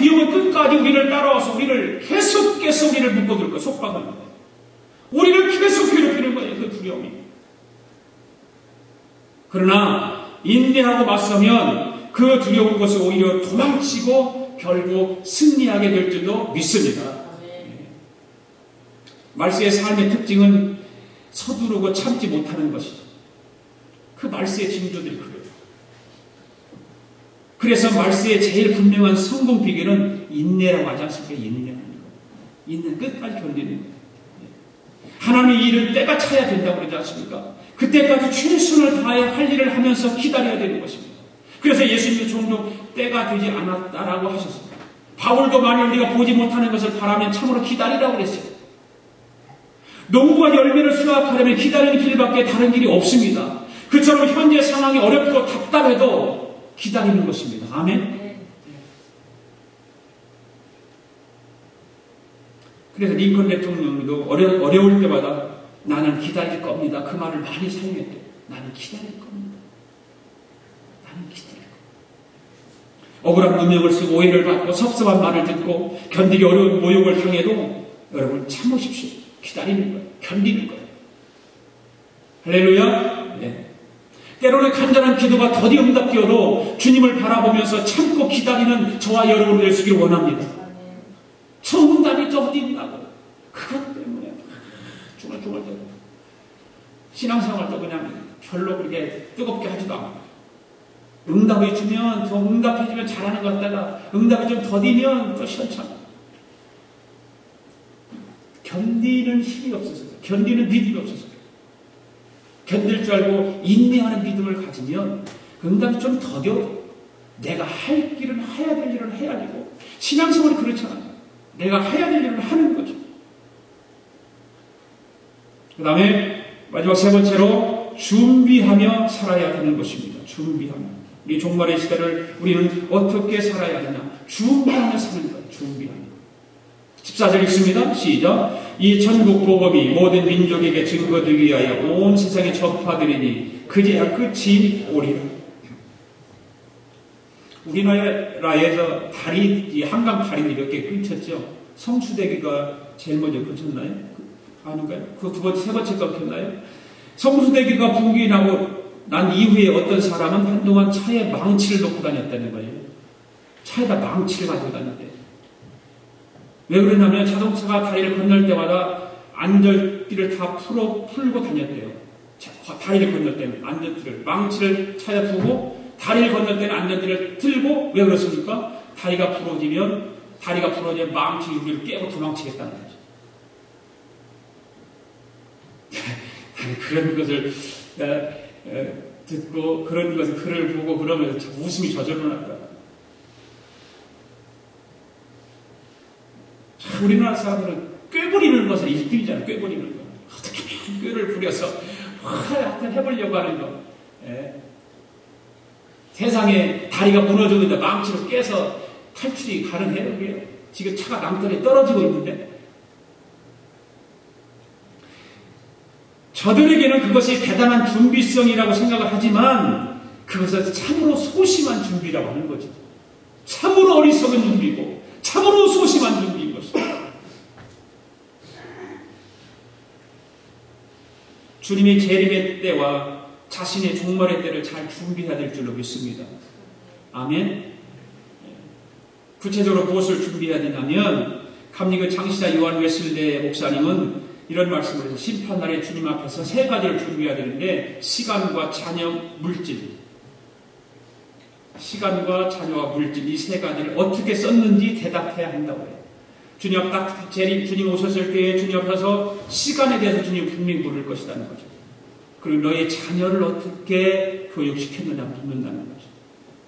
두려움은 끝까지 우리를 따라와서 우리를 계속해서 우리를 묶어둘 거예요. 속박하는 거예요. 우리를 계속 괴롭히는 거예요. 그 두려움이. 그러나 인내하고 맞서면 그 두려운 것을 오히려 도망치고 결국 승리하게 될 줄도 믿습니다. 말세의 삶의 특징은 서두르고 참지 못하는 것이죠. 그 말세의 징조들이 그래요. 그래서 말세의 제일 분명한 성공 비결은 인내라고 하지 않습니까? 인내하는 거. 인내 끝까지 견디는 거예요. 하나님의 일은 때가 차야 된다고 그러지 않습니까? 그때까지 최선을 다해 할 일을 하면서 기다려야 되는 것입니다. 그래서 예수님도 종종 때가 되지 않았다라고 하셨습니다. 바울도 만일 우리가 보지 못하는 것을 바라면 참으로 기다리라고 그랬어요. 농부가 열매를 수확하려면 기다리는 길밖에 다른 길이 없습니다. 그처럼 현재 상황이 어렵고 답답해도 기다리는 것입니다. 아멘. 그래서 링컨 대통령도 어려울 때마다 나는 기다릴 겁니다. 그 말을 많이 사용했대요. 나는 기다릴 겁니다. 나는 기다릴 겁니다. 억울한 누명을 쓰고 오해를 받고 섭섭한 말을 듣고 견디기 어려운 모욕을 당해도 여러분 참으십시오. 기다리는 거예요. 견디는 거예요. 할렐루야. 네. 때로는 간절한 기도가 더디 응답되어도 주님을 바라보면서 참고 기다리는 저와 여러분이 될 수 있기를 원합니다. 저 응답이 더디 응답고 그것 때문에 중얼중얼대고 신앙생활도 그냥 별로 그렇게 뜨겁게 하지도 않고 응답을 주면 더 응답해주면 잘하는 것 같다가 응답이 좀 더디면 또 시원찮아. 견디는 힘이 없어서 견디는 믿음이 없어서 견딜 줄 알고 인내하는 믿음을 가지면 응답이 좀 더뎌도 내가 할 길은 해야 될 일을 해야 되고 신앙생활이 그렇잖아요. 내가 해야 될 일을 하는 거죠. 그 다음에 마지막 세 번째로 준비하며 살아야 되는 것입니다. 준비하며. 이 종말의 시대를 우리는 어떻게 살아야 되냐. 준비하며 사는 거예요. 준비하며. 14절 읽습니다. 시작. 이 천국 복음이 모든 민족에게 증거되기 위하여 온 세상에 전파되리니 그제야 끝이 오리라. 우리나라에서 한강 다리들이 몇 개 끊겼죠. 성수대교가 제일 먼저 끊겼나요? 아닌가요? 그 두 번째, 세 번째 끊겼나요? 성수대교가 붕괴 나고 난 이후에 어떤 사람은 한동안 차에 망치를 놓고 다녔다는 거예요. 차에다 망치를 가지고 다녔대요. 왜 그러냐면 자동차가 다리를 건널 때마다 안전띠를 다 풀고 다녔대요. 다리를 건널 때는 안전띠를, 망치를 차에다 두고 다리를 건널 때는 안전띠를 틀고 왜 그렇습니까? 다리가 부러지면 망치 유리를 깨고 도망치겠다는 거죠. 그런 것을 듣고 그런 것을 글을 보고 그러면서 참 웃음이 저절로 났다. 우리나라 사람들은 꾀 부리는 것을 1등이잖아요. 꾀 부리는 거. 어떻게 꾀를 부려서 하여튼 해보려고 하는 거. 예. 세상에 다리가 무너졌는데 망치로 깨서 탈출이 가능해요. 그게 지금 차가 낭떠러지에 떨어지고 있는데 저들에게는 그것이 대단한 준비성이라고 생각을 하지만 그것은 참으로 소심한 준비라고 하는 거죠. 참으로 어리석은 준비고 참으로 소심한 준비인 것입니다. 주님의 재림의 때와 자신의 종말의 때를 잘 준비해야 될 줄로 믿습니다. 아멘. 구체적으로 무엇을 준비해야 되냐면 감리교 창시자 요한 웨슬레 목사님은 이런 말씀을 해서 심판날에 주님 앞에서 세 가지를 준비해야 되는데 시간과 자녀, 물질. 시간과 자녀와 물질 이 세 가지를 어떻게 썼는지 대답해야 한다고 해요. 주님 앞 딱 주님 오셨을 때 주님 앞에서 시간에 대해서 주님 분명히 물을 것이라는 거죠. 그리고 너의 자녀를 어떻게 교육시켰느냐 묻는다는 거죠.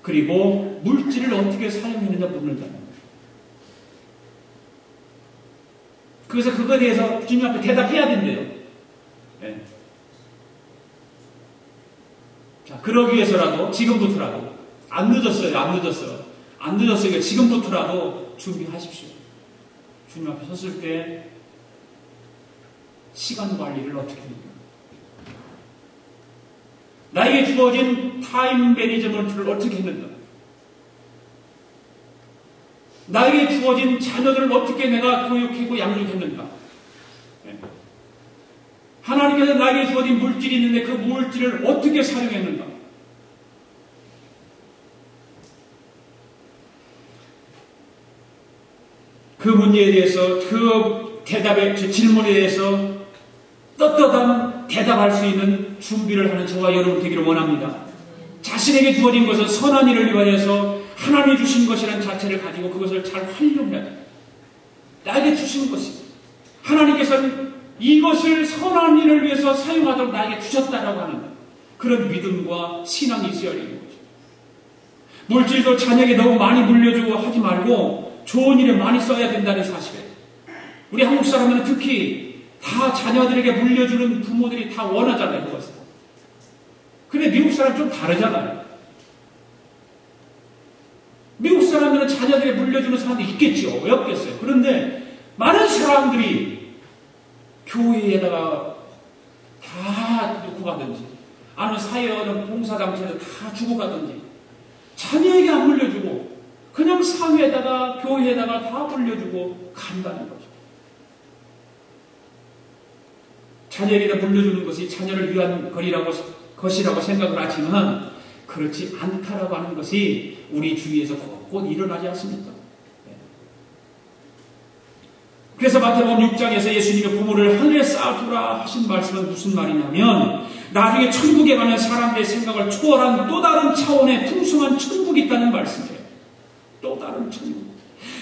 그리고 물질을 어떻게 사용했느냐 묻는다는 거죠. 그래서 그거에 대해서 주님 앞에 대답해야 된대요. 네. 자, 그러기 위해서라도 지금부터라도 안 늦었어요. 안 늦었어요. 지금부터라도 준비하십시오. 주님 앞에 섰을 때 시간 관리를 어떻게 합니까? 나에게 주어진 타임 매니저먼트를 어떻게 했는가? 나에게 주어진 자녀들을 어떻게 내가 교육하고 양육했는가? 하나님께서 나에게 주어진 물질이 있는데 그 물질을 어떻게 사용했는가? 그 문제에 대해서, 그 질문에 대해서 떳떳한 대답할 수 있는 준비를 하는 저와 여러분 되기를 원합니다. 자신에게 주어진 것은 선한 일을 위하여서 하나님이 주신 것이라는 자체를 가지고 그것을 잘 활용해야 돼요. 나에게 주신 것이, 하나님께서는 이것을 선한 일을 위해서 사용하도록 나에게 주셨다라고 하는 그런 믿음과 신앙이 있어야 하는 거죠. 물질도 자녀에게 너무 많이 물려주고 하지 말고 좋은 일에 많이 써야 된다는 사실이에요. 우리 한국 사람들은 특히 다 자녀들에게 물려주는 부모들이 다 원하잖아요, 그것을. 근데 미국 사람 좀 다르잖아요. 미국 사람들은 자녀들에게 물려주는 사람도 있겠죠. 왜 없겠어요? 그런데 많은 사람들이 교회에다가 다 놓고 가든지, 아니면 사회에 어느 봉사단체에서 다 주고 가든지, 자녀에게 안 물려주고 그냥 사회에다가 교회에다가 다 물려주고 간다는 거죠. 자녀에게 물려주는 것이 자녀를 위한 것이라고 생각을 하지만 그렇지 않다라고 하는 것이 우리 주위에서 곳곳 일어나지 않습니까? 그래서 마태복음 6장에서 예수님이 부모를 하늘에 쌓아두라 하신 말씀은 무슨 말이냐면, 나중에 천국에 가면 사람들의 생각을 초월한 또 다른 차원의 풍성한 천국이 있다는 말씀이에요. 또 다른 천국.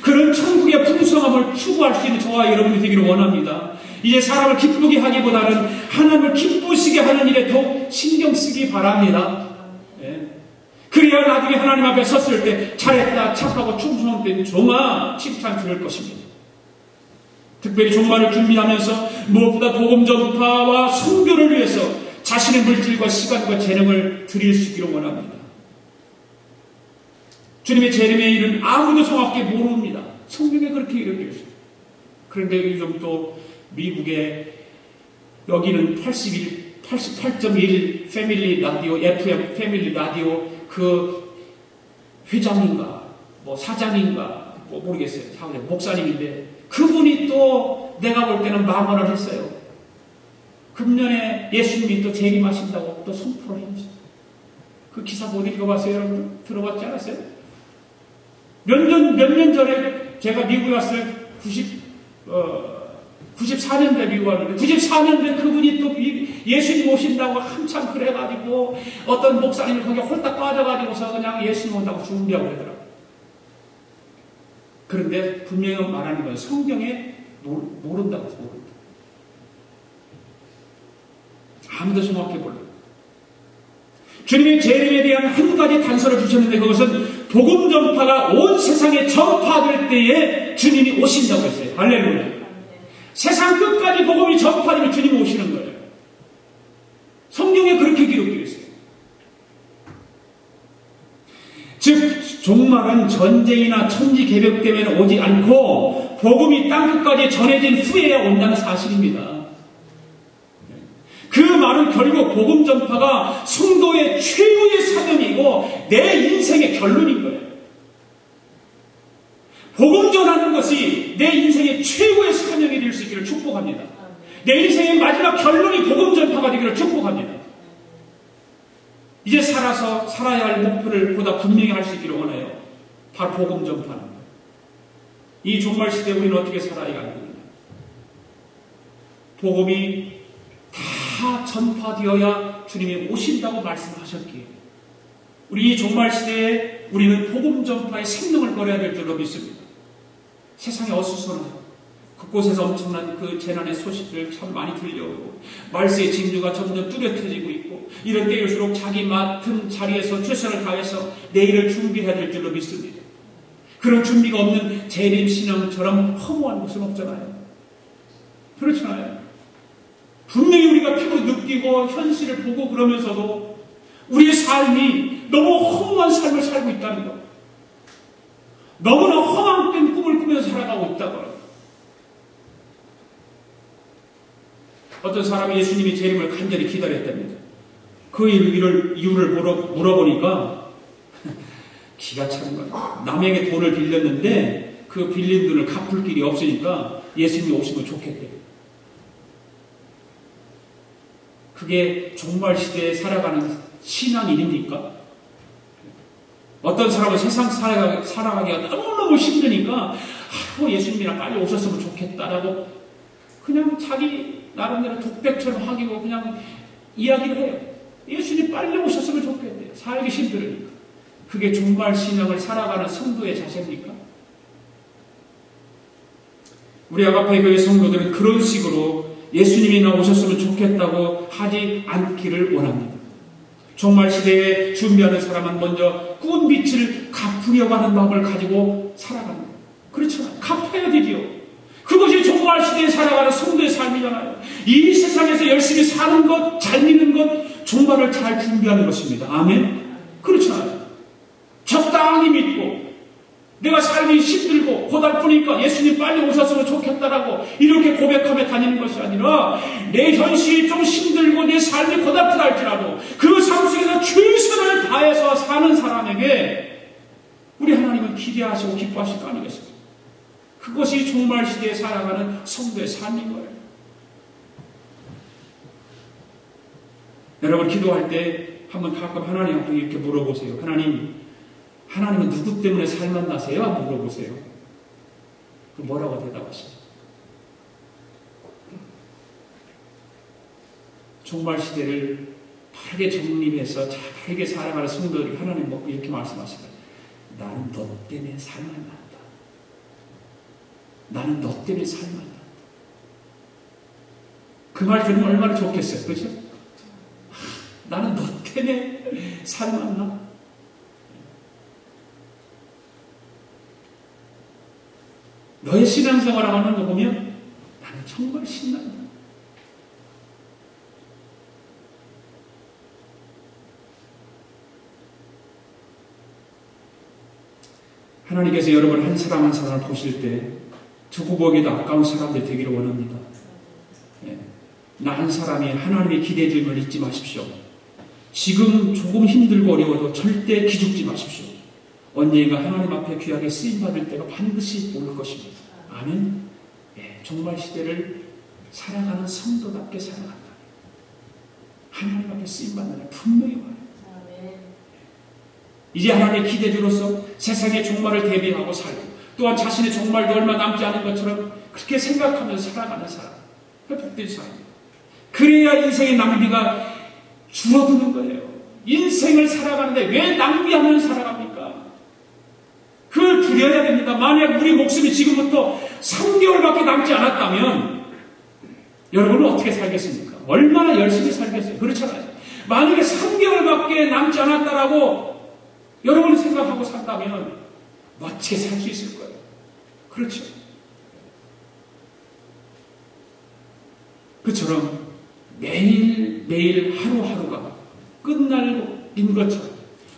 그런 천국의 풍성함을 추구할 수 있는 저와 여러분이 되기를 원합니다. 이제 사람을 기쁘게 하기보다는 하나님을 기쁘시게 하는 일에 더 신경 쓰기 바랍니다. 그래야 나중에 하나님 앞에 섰을 때 잘했다, 착하고 충성된 종아 칭찬 들을 것입니다. 특별히 종말을 준비하면서 무엇보다 복음 전파와 선교를 위해서 자신의 물질과 시간과 재능을 드릴 수 있기를 원합니다. 주님의 재림의 일은 아무도 정확히 모릅니다. 성경에 그렇게 이렇게 있어요. 그런데 요즘 또 미국에 여기는 88.1 패밀리 라디오, FM 패밀리 라디오 그 회장인가, 뭐 사장인가, 뭐 모르겠어요. 목사님인데 그분이 또 내가 볼 때는 망언을 했어요. 금년에 예수님이 또 재림하신다고 또 선포를 했어요. 그 기사 못 읽어봤어요, 여러분? 들어봤지 않았어요? 몇 년 전에 제가 미국에 왔어요. 94년대 미국 왔는데, 94년대 그분이 또 예수님 오신다고 한참 그래가지고 어떤 목사님이 거기 홀딱 빠져가지고서 그냥 예수님 온다고 준비하고 그러더라고요. 그런데 분명히 말하는 건 성경에 모른다고 해서 모른다. 아무도 정확히 몰라요. 주님의 재림에 대한 한 가지 단서를 주셨는데 그것은 복음 전파가 온 세상에 전파될 때에 주님이 오신다고 했어요. 할렐루야. 세상 끝까지 복음이 전파되면 주님이 오시는 거예요. 성경에 그렇게 기록되어 있어요. 즉 종말은 전쟁이나 천지개벽 때문에 오지 않고 복음이 땅끝까지 전해진 후에야 온다는 사실입니다. 그 말은 결국 복음 전파가 성도의 최후의 사명이고 내 인생의 결론인 거예요. 복음 전하는 것이 내 인생의 최후의 사명이 될 수 있기를 축복합니다. 내 인생의 마지막 결론이 복음 전파가 되기를 축복합니다. 이제 살아야 할 목표를 보다 분명히 할 수 있기를 원해요. 바로 복음 전파는. 이 종말 시대에 우리는 어떻게 살아야 합니까? 복음이 다 전파되어야 주님이 오신다고 말씀하셨기에 우리 이 종말 시대에 우리는 복음 전파의 생명을 걸어야 될 줄로 믿습니다. 세상에 어수선하고 그곳에서 엄청난 그 재난의 소식들 참 많이 들려오고 말세의 징조가 점점 뚜렷해지고 있고 이런 때일수록 자기 맡은 자리에서 최선을 다해서 내일을 준비해야 될 줄로 믿습니다. 그런 준비가 없는 재림 신앙처럼 허무한 것은 없잖아요. 그렇잖아요. 분명히 우리가 피부 느끼고 현실을 보고 그러면서도 우리의 삶이 너무 허무한 삶을 살고 있다는 것. 너무나 허망된 꿈을 꾸면서 살아가고 있다고. 어떤 사람이 예수님이 재림을 간절히 기다렸답니다. 그 이유를 물어보니까 기가 차는 거예요. 남에게 돈을 빌렸는데 그 빌린 돈을 갚을 길이 없으니까 예수님이 오시면 좋겠대요. 그게 종말 시대에 살아가는 신앙인입니까? 어떤 사람은 세상 살아가기가 너무너무 힘드니까 예수님이랑 빨리 오셨으면 좋겠다라고 그냥 자기 나름대로 독백처럼 하기고 그냥 이야기를 해요. 예수님 빨리 오셨으면 좋겠대요. 살기 힘들으니까. 그게 종말 신앙을 살아가는 성도의 자세입니까? 우리 아가페 교회 성도들은 그런 식으로 예수님이나 오셨으면 좋겠다고 하지 않기를 원합니다. 종말 시대에 준비하는 사람은 먼저 구원 빛을 갚으려고 하는 마음을 가지고 살아갑니다. 그렇죠? 갚아야 되지요. 그것이 종말 시대에 살아가는 성도의 삶이잖아요. 이 세상에서 열심히 사는 것, 잘 믿는 것, 종말을 잘 준비하는 것입니다. 아멘? 그렇잖아요. 적당히 믿고 내가 살기 힘들고 고달프니까 예수님 빨리 오셨으면 좋겠다라고 이렇게 고백하며 다니는 것이 아니라 내 현실이 좀 힘들고 내 삶이 고달프다 할지라도 그 삶 속에서 최선을 다해서 사는 사람에게 우리 하나님은 기대하시고 기뻐하실 거 아니겠습니까? 그것이 종말 시대에 살아가는 성도의 삶인 거예요. 여러분 기도할 때 한번 가끔 하나님 앞에 이렇게 물어보세요. 하나님은 누구 때문에 살만 나세요? 한번 물어보세요. 뭐라고 대답하시죠? 종말 시대를 바르게 정립해서 바르게 살아가는 성도들이 하나님 먹고 이렇게 말씀하시거든요. 나는 너 때문에 살만 난다. 나는 너 때문에 살만 난다. 그 말 들으면 얼마나 좋겠어요. 그렇죠? 나는 너 때문에 살만 나. 너의 신앙생활을 하는 거 보면 나는 정말 신난다. 하나님께서 여러분 한 사람 한 사람을 보실 때 두고 보기에도 아까운 사람들 되기를 원합니다. 나 한 사람이 하나님의 기대 주임을 잊지 마십시오. 지금 조금 힘들고 어려워도 절대 기죽지 마십시오. 언젠가 하나님 앞에 귀하게 쓰임받을 때가 반드시 올 것입니다. 아멘. 종말 시대를 살아가는 성도답게 살아간다. 하나님 앞에 쓰임받는 날 분명히 와요. 이제 하나님의 기대주로서 세상의 종말을 대비하고 살고 또한 자신의 종말도 얼마 남지 않은 것처럼 그렇게 생각하면서 살아가는 사람. 그 복된 사람입니다. 그래야 인생의 낭비가 줄어드는 거예요. 인생을 살아가는데 왜 낭비하면 살아갑니까? 그걸 줄여야 됩니다. 만약 우리 목숨이 지금부터 3개월밖에 남지 않았다면 여러분은 어떻게 살겠습니까? 얼마나 열심히 살겠어요? 그렇잖아요. 만약에 3개월밖에 남지 않았다라고 여러분이 생각하고 산다면 멋지게 살 수 있을 거예요. 그렇죠. 그처럼 매일매일 하루하루가 끝날인 것처럼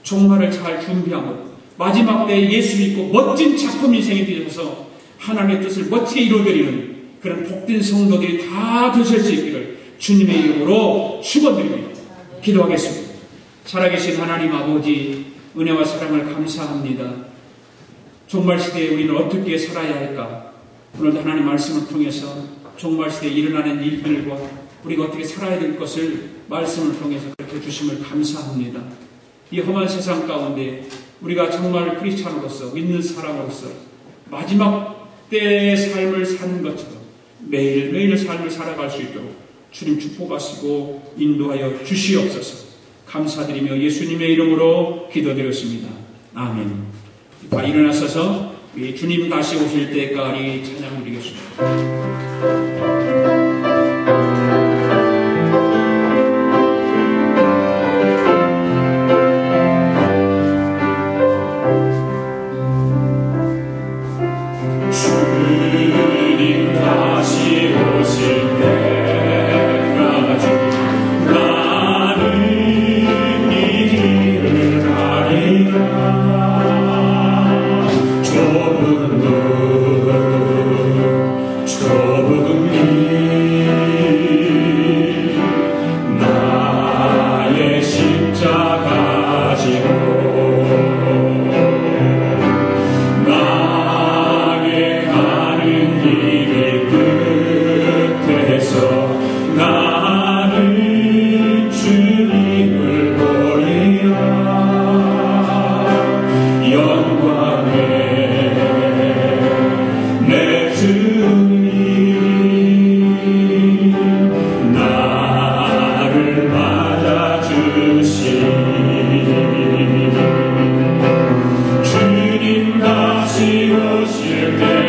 종말을 잘 준비하고 마지막 때에 예수 믿고 멋진 작품 인생이 되셔서 하나님의 뜻을 멋지게 이루어드리는 그런 복된 성도들이 다 되실 수 있기를 주님의 이름으로 축원드립니다. 기도하겠습니다. 살아계신 하나님 아버지 은혜와 사랑을 감사합니다. 종말 시대에 우리는 어떻게 살아야 할까? 오늘도 하나님 말씀을 통해서 종말 시대에 일어나는 일들과 우리가 어떻게 살아야 될 것을 말씀을 통해서 그렇게 주심을 감사합니다. 이 험한 세상 가운데 우리가 정말 크리스찬으로서 믿는 사람으로서 마지막 때의 삶을 사는 것처럼 매일매일 삶을 살아갈 수 있도록 주님 축복하시고 인도하여 주시옵소서. 감사드리며 예수님의 이름으로 기도드렸습니다. 아멘. 다 일어나셔서 주님 다시 오실 때까지 찬양 드리겠습니다. 좁은 시행되었습니다.